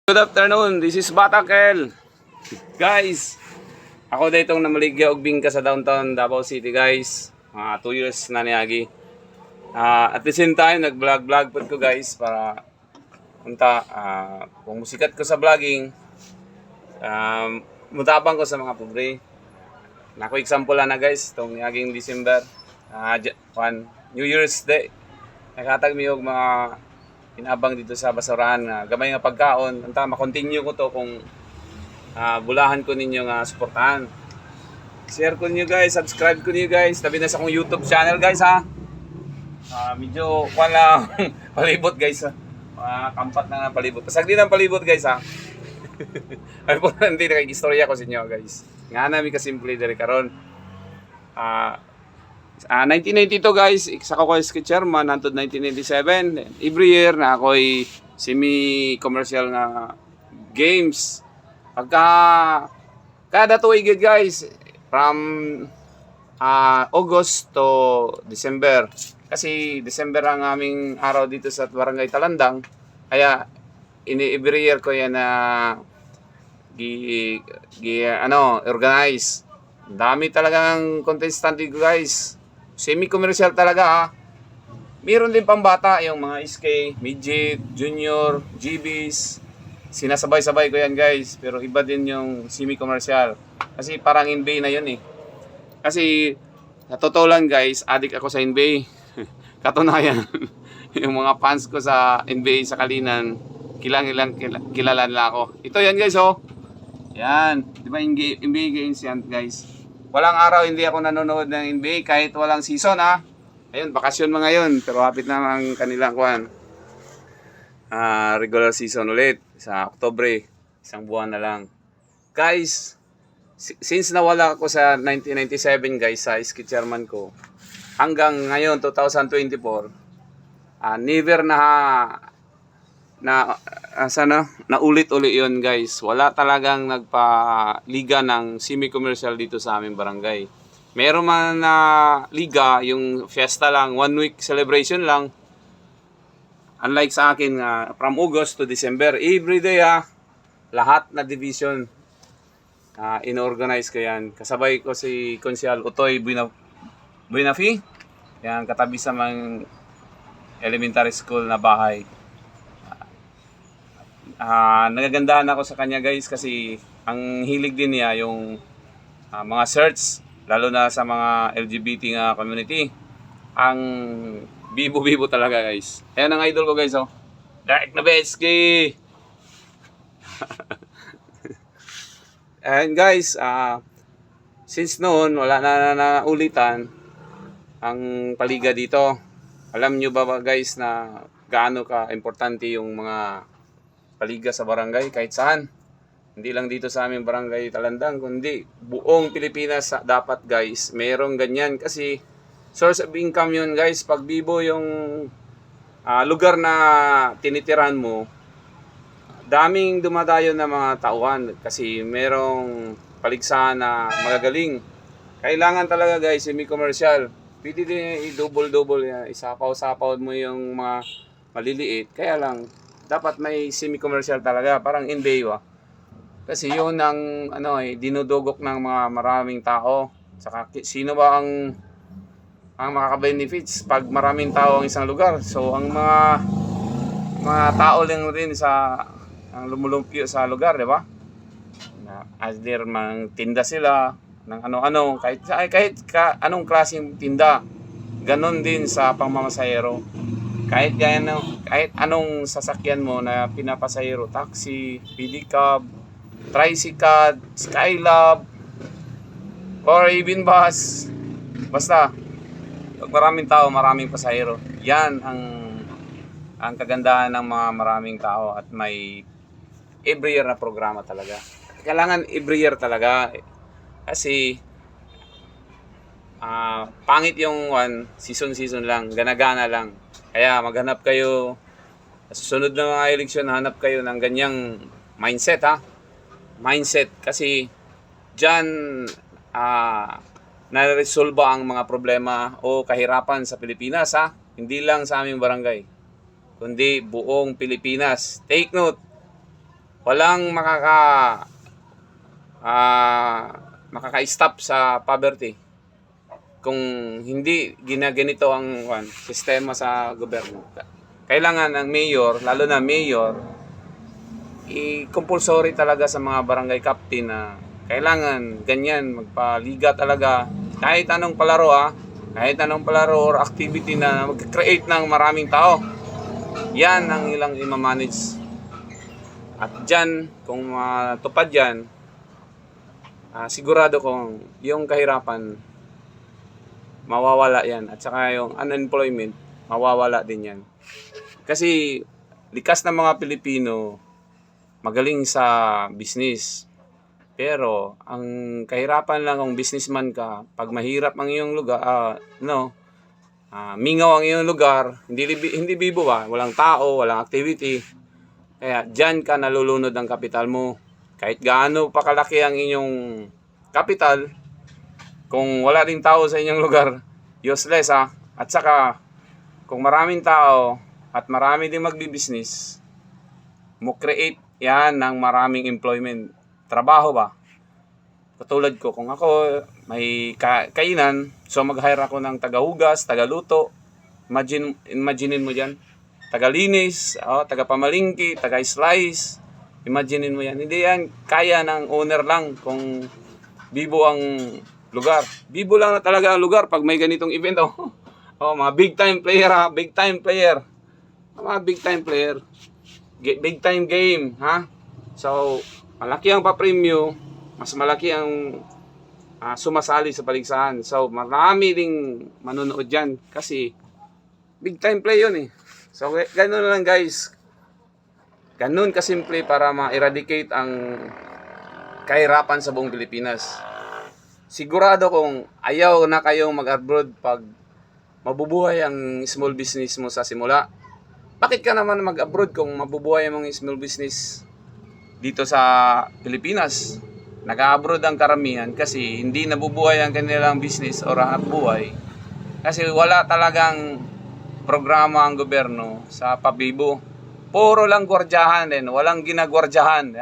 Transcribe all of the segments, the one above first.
Good afternoon, this is Batakel. Guys, ako na itong namaligya og bingka sa downtown Davao City, guys. 2 years na niyagi. At the same time, nag-vlog po ko, guys, para punta, kung musikat ko sa vlogging, mutabang ko sa mga pobre. Nako example na, guys, itong niyaging December, New Year's Day. Nakatag mi og mga inabang dito sa basurahan nga gamay nga pagkaon. Anta ma-continue ko to kung bulahan ko ninyo nga suportahan. Share ko niyo, guys, subscribe ko niyo, guys. Tabi na sa akong YouTube channel, guys, ha. Medyo wala palibot, guys, ha. Kampat na palibot. Pasagdi ng palibot, guys, ha. Ay po hindi na istorya ko sa inyo, guys. Nga namin kasimple diri karon. 1992, guys, isa ko as chairman hangtod 1997. Every year na ako'y semi-commercial nga games. Kada tuig, guys, from August to December. Kasi December ang aming araw dito sa Barangay Talandang. Kaya every year ko yan na organize. Dami talagang contestant ko, guys. Semi-commercial talaga, ha. Meron din pang bata, yung mga SK, midget, junior, GBs. Sinasabay-sabay ko yan, guys. Pero iba din yung semi-commercial. Kasi parang NBA na yun, eh. Kasi, sa totoo lang, guys, addict ako sa NBA. Katunayan, yung mga fans ko sa NBA sa Kalinan, kilala nila ako. Ito yan, guys, oh. Yan. Di ba NBA games yan, guys? Walang araw hindi ako nanonood ng NBA kahit walang season, ha. Ayun, bakasyon mga ngayon, pero hapit na ang kanilang regular season ulit sa Oktubre, isang buwan na lang. Guys, since nawala ako sa 1997, guys, sa ski chairman ko, hanggang ngayon 2024, never naulit-uli yun, guys. Wala talagang nagpa-liga ng semi-commercial dito sa aming barangay. Meron man na liga, yung fiesta lang, 1 week celebration lang. Unlike sa akin, from August to December, every day, lahat na division, inorganize ko yan. Kasabay ko si Konsyal Utoy Buenafi, yan, katabi sa mga elementary school na bahay. Nagagandahan ako sa kanya, guys, kasi ang hilig din niya yung mga search, lalo na sa mga LGBT nga community. Ang bibo-bibo talaga, guys. Ayan ang idol ko, guys, oh. Dark Novetzky. And guys, since noon wala na ulitan ang paliga dito. Alam nyo ba, guys, na gaano ka importante yung mga paliga sa barangay kahit saan. Hindi lang dito sa aming barangay Talandang, kundi buong Pilipinas dapat, guys, merong ganyan. Kasi source of income yun, guys. Pag bibo yung lugar na tinitirahan mo, daming dumadayo na mga tauhan kasi merong paligsahan na magagaling. Kailangan talaga, guys, semi-commercial. Pwede din i-double-double, isapaw-sapaw mo yung mga maliliit. Kaya lang, dapat may semi-commercial talaga, parang NBA, kasi yun ang dinudugok ng mga maraming tao. Saka sino ba ang makaka-benefits pag maraming tao ang isang lugar? So ang mga tao lang rin ang lumulumpyo sa lugar, di ba? As there mang tinda sila ng ano-ano, kahit anong klaseng tinda. Ganon din sa pangmamasahero. Kahit anong sasakyan mo na pinapasahero, taxi, pedicab, tricycle, skylab, or even bus. Basta, pag maraming tao, maraming pasahero. Yan ang kagandahan ng mga maraming tao at may every year na programa talaga. Kailangan every year talaga kasi pangit yung season lang, gana-gana lang. Kaya maghanap kayo sa susunod na mga eleksyon, hanap kayo ng ganyang mindset, mindset, kasi dyan na-resolve ang mga problema o kahirapan sa Pilipinas, hindi lang sa aming barangay, kundi buong Pilipinas. Take note, walang makaka-stop sa poverty kung hindi ginaganito ang sistema sa gobyerno. Kailangan ang mayor, lalo na mayor, i-compulsory talaga sa mga barangay captain na kailangan ganyan magpaliga talaga kahit anong palaro kahit anong palaro or activity na mag-create ng maraming tao. Yan ang ilang i-manage. At dyan, kung matupad yan, sigurado kong yung kahirapan mawawala yan. At saka yung unemployment mawawala din yan. Kasi likas na mga Pilipino magaling sa business. Pero ang kahirapan lang kung businessman ka, pag mahirap ang iyong lugar, mingaw ang iyong lugar, hindi bibo walang tao, walang activity. Kaya diyan ka nalulunod ang kapital mo. Kahit gaano pa kalaki ang inyong kapital, kung wala ding tao sa inyong lugar, useless At saka kung maraming tao at marami ding magbi-business, mo create yan ng maraming employment. Trabaho ba? Katulad ko, kung ako may kainan, so mag-hire ako ng tagahugas, tagaluto. Imaginein mo dyan. Tagalinis, tagapamalingki, taga-slice. Imaginein mo yan. Hindi yan kaya ng owner lang kung bibo ang lugar. Bibo lang na talaga ang lugar pag may ganitong event. Mga big time player big time player. Mga big time player. Big time game, So, malaki ang pa-premyo, mas malaki ang sumasali sa paligsahan. So, marami ding manonood dyan kasi big time play yun So, ganun lang guys. Ganun kasimple para ma-eradicate ang kahirapan sa buong Pilipinas. Sigurado kung ayaw na kayong mag-abroad pag mabubuhay ang small business mo sa simula, bakit ka naman mag-abroad kung mabubuhay ang mga small business dito sa Pilipinas? Nag-abroad ang karamihan kasi hindi nabubuhay ang kanilang business o hanap buhay. Kasi wala talagang programa ang gobyerno sa pabibo. Puro lang gwardyahan din, walang ginagwardyahan.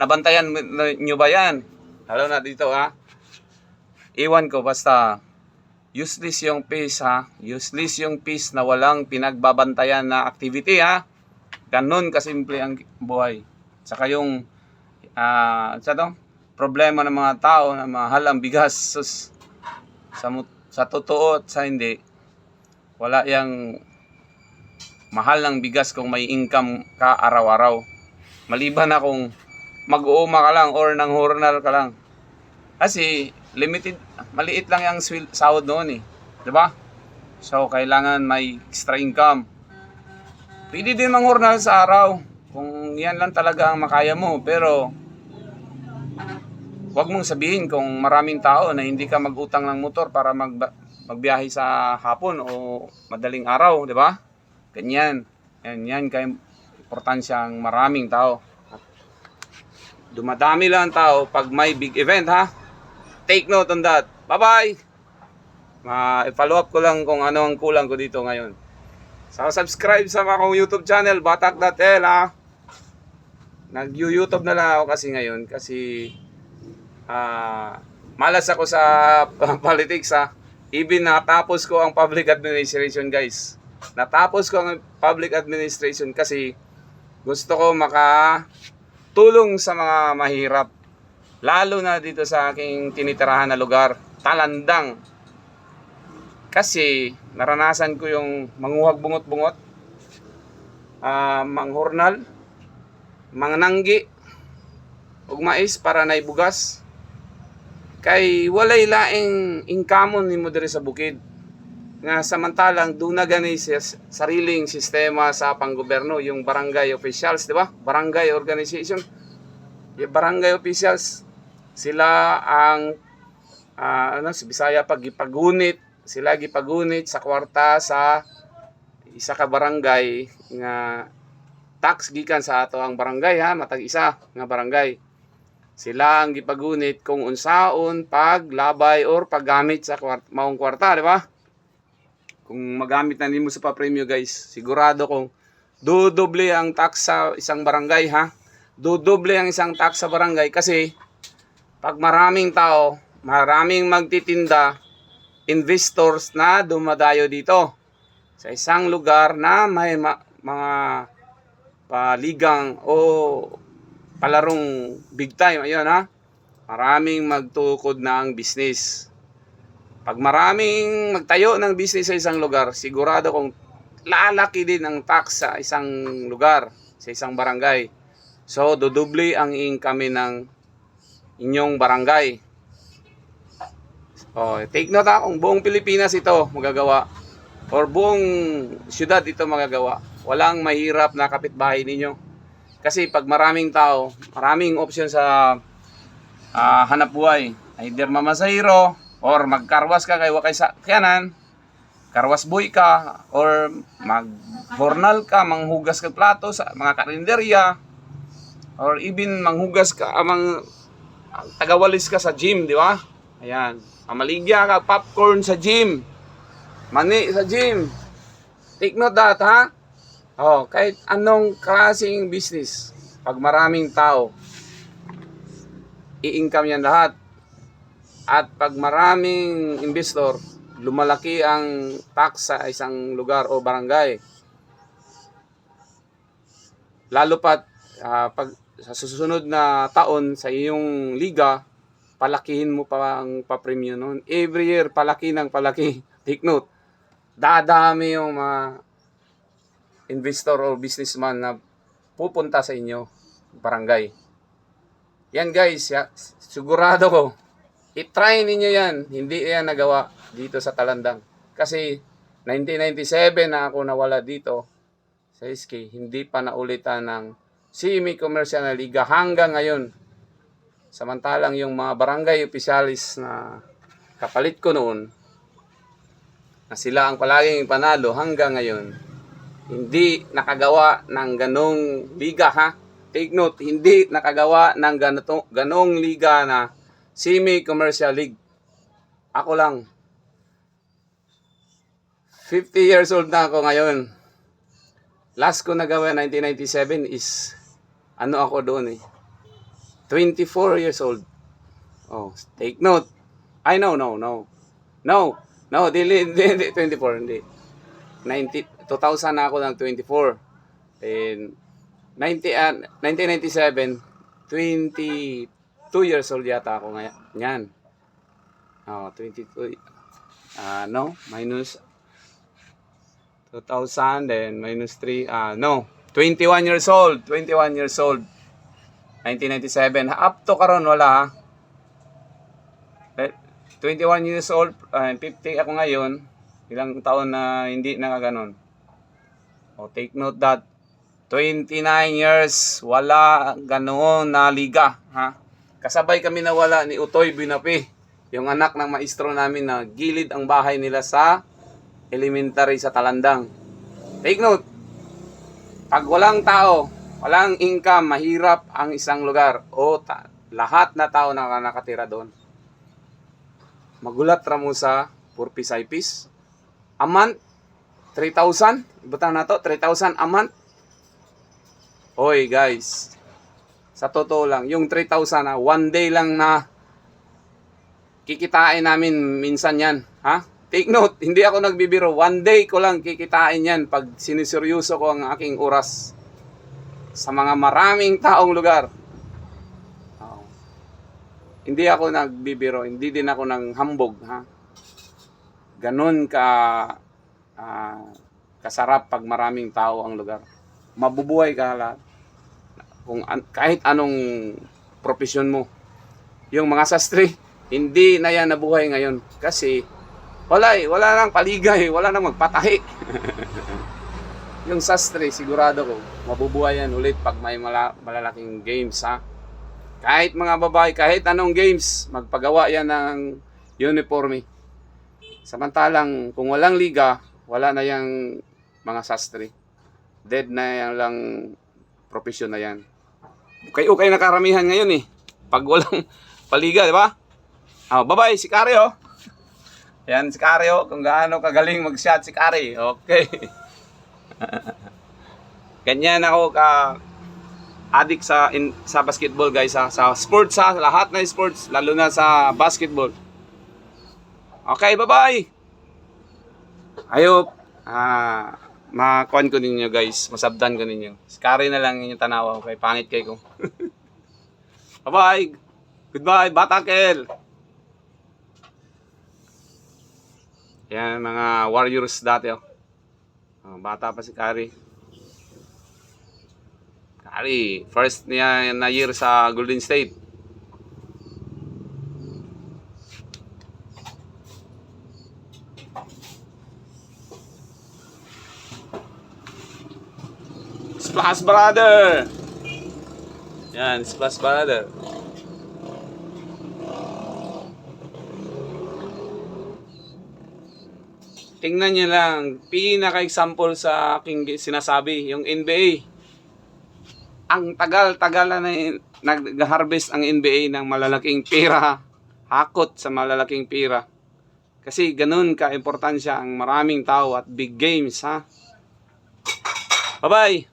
Nabantayan nyo ba yan? Lalo na dito Iwan ko basta useless yung peace Useless yung peace na walang pinagbabantayan na activity Ganun kasimple ang buhay. Saka yung problema ng mga tao na mahal ang bigas. Sa totoo at sa hindi, wala yang mahal ng bigas kung may income ka araw-araw. Maliban na kung mag-uuma ka lang or nang hurnal ka lang. Kasi maliit lang yung sahod noon diba? So, kailangan may extra income. Pwede din manghurnal sa araw kung yan lang talaga ang makaya mo. Pero, wag mong sabihin kung maraming tao na hindi ka mag-utang ng motor para magbiyahe sa hapon o madaling araw, di ba? Ganyan. Yan kaya importansya ang maraming tao. Dumadami lang ang tao pag may big event Take note on that. Bye-bye! I-follow up ko lang kung ano ang kulang ko dito ngayon. So, subscribe sa akong YouTube channel, Batak.l Nag-YouTube na lang ako kasi ngayon kasi malas ako sa politics Even natapos ko ang public administration guys. Natapos ko ang public administration kasi gusto ko makatulong sa mga mahirap. Lalo na dito sa aking tinitirahan na lugar, Talandang. Kasi naranasan ko yung manguhag bungot-bungot, manghurnal, mangnanggi, ug mais para naibugas. Kay walay laing income ni mo diri sa bukid. Nga samantalang doon na gani sariling sistema sa panggobyerno, yung barangay officials, di ba? Barangay organization. Yung barangay officials, sila ang si Bisaya gipagunit, sila gipagunit sa kwarta sa isa ka barangay nga tax gikan sa ato ang barangay matag isa nga barangay. Sila ang gipagunit kung unsaon paglabay or paggamit sa maong kwarta, di ba? Kung magamit na nimo sa pa-premyo guys, sigurado kung dodoble ang tax sa isang barangay Dudoble ang isang tax sa barangay kasi pag maraming tao, maraming magtitinda, investors na dumadayo dito sa isang lugar na may mga paligang o palarong big time. Ayun ha, maraming magtukod na ang business. Pag maraming magtayo ng business sa isang lugar, sigurado kong lalaki din ang tax sa isang lugar, sa isang barangay. So, dodoble ang income ng inyong barangay. Oh, take note ha, kung buong Pilipinas ito magagawa or buong syudad ito magagawa, walang mahirap na kapitbahay ninyo. Kasi pag maraming tao, maraming option sa hanap buhay. Either mamasahiro or magkarwas ka kay wakay sakyanan, karwas boy ka, or mag-hornal ka, manghugas ka plato sa mga karinderya, or even manghugas ka, tagawalis ka sa gym, di ba? Ayan, amaligya ka, popcorn sa gym, mani sa gym. Take note that, ha? Oh, kahit anong klaseng business, pag maraming tao, i-income yan lahat. At pag maraming investor, lumalaki ang tax sa isang lugar o barangay. Lalo pat pag sa susunod na taon sa iyong liga, palakihin mo pa ang pa-premium noon. Every year, palaki ng palaki. Take note, dadami yung mga investor o businessman na pupunta sa inyo, barangay. Yan guys, sigurado ko, i-try ninyo yan. Hindi yan nagawa dito sa Talandang. Kasi 1997 na ako nawala dito sa SK, hindi pa naulitan ng semi-commercial na liga hanggang ngayon. Samantalang yung mga barangay opisyalis na kapalit ko noon, na sila ang palaging panalo hanggang ngayon, hindi nakagawa ng ganong liga ha. Take note, hindi nakagawa ng ganong liga na semi-commercial league. Ako lang. 50 years old na ako ngayon. Last ko nagawa 1997 is ako doon 24 years old. Oh, take note. No, dili 24, hindi. 2000 na ako ng 24. And 1997, 22 years old yata ako ngayon. Oh, 22. Minus 2000 then minus 3. 21 years old. 21 years old. 1997. Up to karon wala ha. 21 years old, 50 ako ngayon. Ilang taon na hindi nakaganon. Oh, take note that 29 years, wala ganoon na liga, ha? Kasabay kami nawala ni Utoy Binapi, yung anak ng maestro namin na gilid ang bahay nila sa elementary sa Talandang. Take note, pag walang tao, walang income, mahirap ang isang lugar o lahat na tao na nakatira doon. Magulat ra mo sa 4 piece a month, 3,000, ibutang na to, 3,000 a month. Hoy guys, sa totoo lang, yung 3,000 na one day lang na kikitain namin minsan yan, ha? Take note, hindi ako nagbibiro, one day ko lang kikitain yan pag siniseryoso ko ang aking oras sa mga maraming taong lugar. Hindi ako nagbibiro, hindi din ako nang hambog, ha? Ganon kasarap pag maraming tao ang lugar. Mabubuhay ka lahat. Kahit anong profesyon mo. Yung mga sastre, hindi na yan nabuhay ngayon. Kasi, wala nang paligay, wala nang magpatahi. Yung sastre, sigurado ko, mabubuhay yan ulit pag may malalaking games, ha? Kahit mga babae, kahit anong games, magpagawa yan ng uniforme. Samantalang, kung walang liga, wala na yung mga sastre. Dead na yan lang profesyon na yan. Okay na karamihan ngayon pag walang paliga, di ba? Bye-bye, si Kari Yan si Kari kung gaano kagaling mag-shot si Kari. Okay. Ganyan ako addict sa basketball guys ha. Sa sports ha, lahat na sports, lalo na sa basketball. Okay, bye-bye. I hope makuan ko ninyo guys, masabdan ko ninyo. Skari na lang inyong tanawa, okay? Pangit kay ko. Bye-bye. Goodbye, Batakel. Yan mga Warriors dati oh. Bata pa si Curry. Curry, first niya na year sa Golden State. Splash Brother. Yan, Splash Brother. Tingnan niyo lang, pinaka-example sa aking sinasabi, yung NBA. Ang tagal-tagal na nag-harvest ang NBA ng malalaking pera, hakot sa malalaking pera. Kasi ganun ka-importansya ang maraming tao at big games, ha? Bye-bye!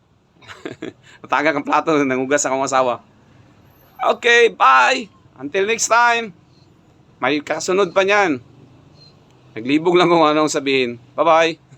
Mataga kang plato, nangugas akong asawa. Okay, bye! Until next time! May kasunod pa niyan. Naglibog lang kung anong sabihin. Bye-bye!